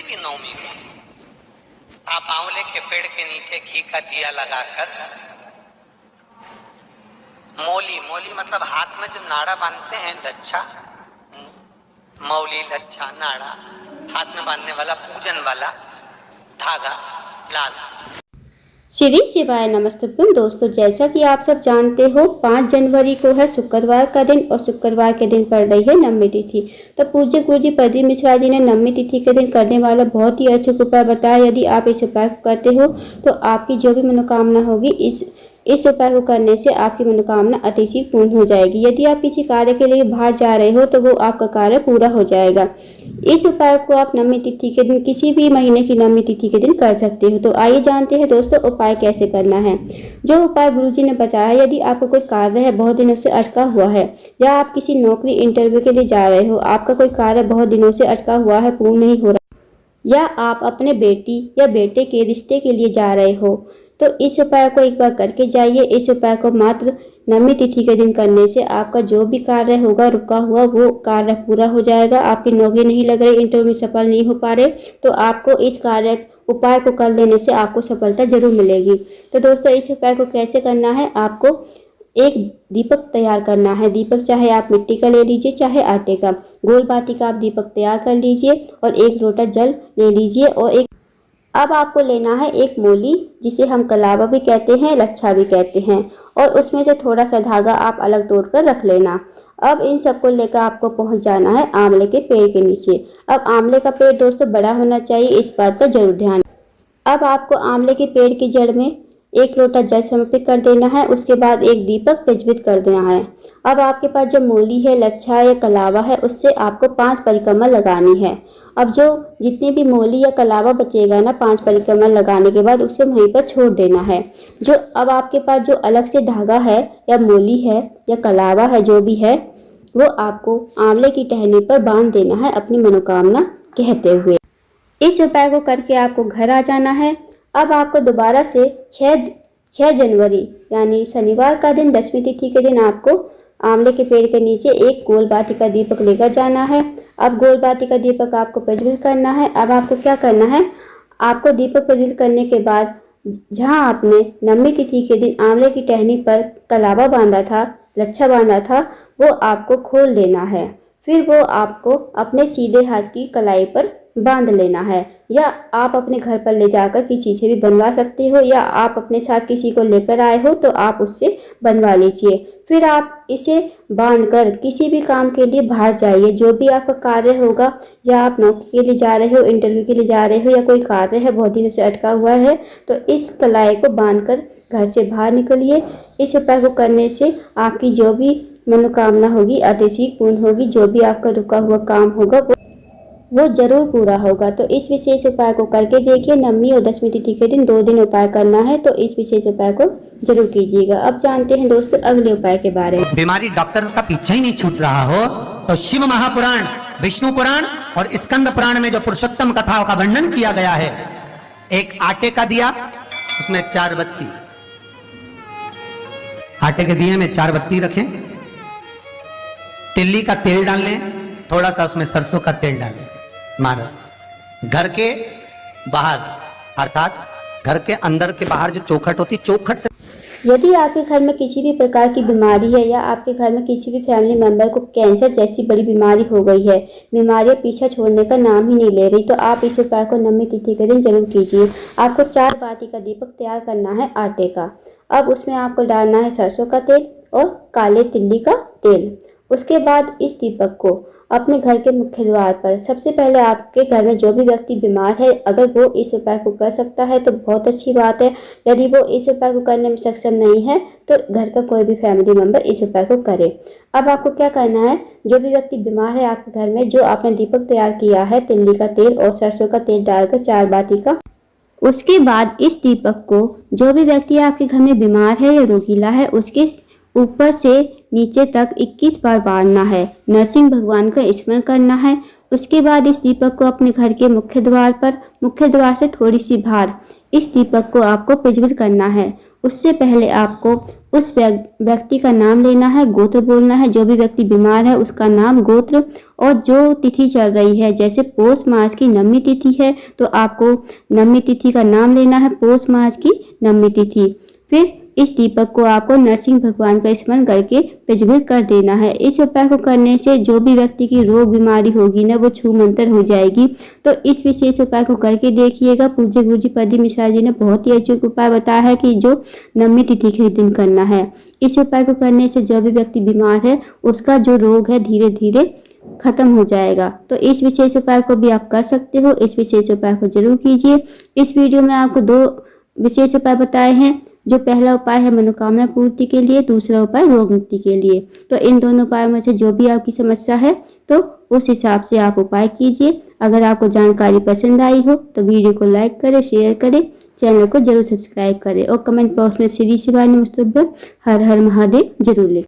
भी नवमी को आप आंवले के पेड़ के नीचे घी का दिया लगाकर मौली, मौली मतलब हाथ में जो नाड़ा बांधते हैं, लच्छा, मौली, लच्छा, नाड़ा, हाथ में बांधने वाला पूजन वाला धागा लाल। श्री शिवाय नमस्तुभ्यम। दोस्तों, जैसा कि आप सब जानते हो 5 जनवरी को है शुक्रवार का दिन और शुक्रवार के दिन पड़ रही है नवमी तिथि। तो पूज्य गुरु जी प्रदीप मिश्रा जी ने नवमी तिथि के दिन करने वाला बहुत ही अचूक उपाय बताया। यदि आप इस उपाय को करते हो तो आपकी जो भी मनोकामना होगी इस उपाय को करने से आपकी मनोकामना अतिशीघ्र पूर्ण हो जाएगी। यदि आप किसी कार्य के लिए बाहर जा रहे हो तो वो आपका कार्य पूरा हो जाएगा। इस उपाय को आप नवमी तिथि के दिन, किसी भी महीने की नवमी तिथि के दिन कर सकते हो। तो आइए जानते हैं दोस्तों उपाय कैसे करना है। जो उपाय गुरुजी ने बताया, यदि आपको कोई कार्य है बहुत दिनों से अटका हुआ है, या आप किसी नौकरी इंटरव्यू के लिए जा रहे हो, आपका कोई कार्य बहुत दिनों से अटका हुआ है, पूर्ण नहीं हो रहा, या आप अपने बेटी या बेटे के रिश्ते के लिए जा रहे हो, तो इस उपाय को एक बार करके जाइए। इस उपाय को मात्र नवमी तिथि के दिन करने से आपका जो भी कार्य होगा रुका हुआ वो कार्य पूरा हो जाएगा। आपकी नौकरी नहीं लग रही, इंटरव्यू सफल नहीं हो पा रहे, तो आपको इस कार्य उपाय को कर लेने से आपको सफलता जरूर मिलेगी। तो दोस्तों, इस उपाय को कैसे करना है, आपको एक दीपक तैयार करना है। दीपक चाहे आप मिट्टी का ले लीजिए चाहे आटे का, गोल बाती का आप दीपक तैयार कर लीजिए और 1 लोटा जल ले लीजिए। और अब आपको लेना है एक मौली, जिसे हम कलावा भी कहते हैं, लच्छा भी कहते हैं, और उसमें से थोड़ा सा धागा आप अलग तोड़कर रख लेना। अब इन सबको लेकर आपको पहुंच जाना है आंवले के पेड़ के नीचे। अब आंवले का पेड़ दोस्तों बड़ा होना चाहिए, इस बात का जरूर ध्यान। अब आपको आंवले के पेड़ की जड़ में 1 लोटा जल समर्पित कर देना है। उसके बाद एक दीपक प्रज्वलित कर देना है। अब आपके पास जो मूली है, लच्छा या कलावा है, उससे आपको 5 परिक्रमा लगानी है। अब जो जितनी भी मूली या कलावा बचेगा ना, 5 परिक्रमा लगाने के बाद उसे वहीं पर छोड़ देना है। जो अब आपके पास जो अलग से धागा है या मूली है या कलावा है, जो भी है, वो आपको आंवले की टहनी पर बांध देना है अपनी मनोकामना कहते हुए। इस उपाय को करके आपको घर आ जाना है। अब आपको दोबारा से 6 जनवरी यानी शनिवार का दिन, दशमी तिथि के दिन, आपको आंवले के पेड़ के नीचे एक गोल बाती का दीपक लेकर जाना है। अब गोल बाती का दीपक आपको प्रज्वलित करना है। अब आपको क्या करना है, आपको दीपक प्रज्वलित करने के बाद जहां आपने नवमी तिथि के दिन आंवले की टहनी पर कलावा बांधा था, लच्छा बांधा था, वो आपको खोल देना है। फिर वो आपको अपने सीधे हाथ की कलाई पर बांध लेना है, या आप अपने घर पर ले जाकर किसी से भी बनवा सकते हो, या आप अपने साथ किसी को लेकर आए हो तो आप उससे बनवा लीजिए। फिर आप इसे बांधकर किसी भी काम के लिए बाहर जाइए। जो भी आपका कार्य होगा, या आप नौकरी के लिए जा रहे हो, इंटरव्यू के लिए जा रहे हो, या कोई कार्य है बहुत दिनों से अटका हुआ है, तो इस कलाई को बांधकर घर से बाहर निकलिए। इस उपाय को करने से आपकी जो भी मनोकामना होगी अतिशीघ्र पूर्ण होगी। जो भी आपका रुका हुआ काम होगा वो जरूर पूरा होगा। तो इस विशेष उपाय को करके देखिए। नवमी और दशमी तिथि के दिन 2 दिन उपाय करना है, तो इस विशेष उपाय को जरूर कीजिएगा। अब जानते हैं दोस्तों अगले उपाय के बारे में। बीमारी डॉक्टर का पीछा ही नहीं छूट रहा हो तो शिव महापुराण, विष्णु पुराण और स्कंद पुराण में जो पुरुषोत्तम कथाओं का वर्णन किया गया है, एक आटे का दिया, उसमें 4 बत्ती, आटे के दिए में 4 बत्ती रखें, तिल्ली का तेल डाल लें, थोड़ा सा उसमें सरसों का तेल डालें। महाराज, घर के बाहर अर्थात घर के अंदर के बाहर जो चौखट होती, चौखट से यदि आपके घर में किसी भी प्रकार की बीमारी है, या आपके घर में किसी भी फैमिली मेंबर को कैंसर जैसी बड़ी बीमारी हो गई है, बीमारियां पीछा छोड़ने का नाम ही नहीं ले रही, तो आप इस उपाय को नवमी तिथि के दिन जरूर कीजिए। आपको 4 बाती का दीपक तैयार करना है आटे का। अब उसमें आपको डालना है सरसों का तेल और काले तिल्ली का तेल। उसके बाद इस दीपक को अपने घर के मुख्य द्वार पर, सबसे पहले आपके घर में जो भी व्यक्ति बीमार है, अगर वो इस उपाय को कर सकता है तो बहुत अच्छी बात है। यदि वो इस उपाय को करने में सक्षम नहीं है तो घर का कोई भी फैमिली मेंबर इस उपाय को करे। अब आपको क्या करना है, जो भी व्यक्ति बीमार है आपके घर में, जो आपने दीपक तैयार किया है तिल्ली का तेल और सरसों का तेल डालकर 4 बाती का, उसके बाद इस दीपक को जो भी व्यक्ति आपके घर में बीमार है या रोगीला है, उसके ऊपर से नीचे तक 21 बार बारना है। नरसिंह भगवान का स्मरण करना है। उसके बाद इस दीपक को अपने घर के मुख्य द्वार पर, मुख्य द्वार से थोड़ी सी बाहर, इस दीपक को आपको प्रज्वलित करना है। उससे पहले आपको उस व्यक्ति का नाम लेना है, गोत्र बोलना है। जो भी व्यक्ति बीमार है उसका नाम, गोत्र और जो तिथि चल रही है, जैसे पौष मास की नवमी तिथि है तो आपको नवमी तिथि का नाम लेना है, पौष मास की नवमी तिथि। फिर इस दीपक को आपको नरसिंह भगवान का स्मरण करके प्रज्वलित कर देना है। इस उपाय को करने से जो भी व्यक्ति की रोग बीमारी होगी ना, वो छू मंतर हो जाएगी। तो इस विशेष उपाय को करके देखिएगा। पूज्य गुरु जी प्रदीप मिश्रा जी ने बहुत ही अचूक उपाय बताया है कि जो नवमी तिथि के दिन करना है। इस उपाय को करने से जो भी व्यक्ति बीमार है उसका जो रोग है धीरे धीरे खत्म हो जाएगा। तो इस विशेष उपाय को भी आप कर सकते हो। इस विशेष उपाय को जरूर कीजिए। इस वीडियो में आपको 2 विशेष उपाय बताए हैं। जो पहला उपाय है मनोकामना पूर्ति के लिए, दूसरा उपाय रोग मुक्ति के लिए। तो इन दोनों उपायों में से जो भी आपकी समस्या है तो उस हिसाब से आप उपाय कीजिए। अगर आपको जानकारी पसंद आई हो तो वीडियो को लाइक करें, शेयर करें, चैनल को जरूर सब्सक्राइब करें और कमेंट बॉक्स में श्री शिवाय नमस्तुभ्यम हर हर महादेव जरूर लिखें।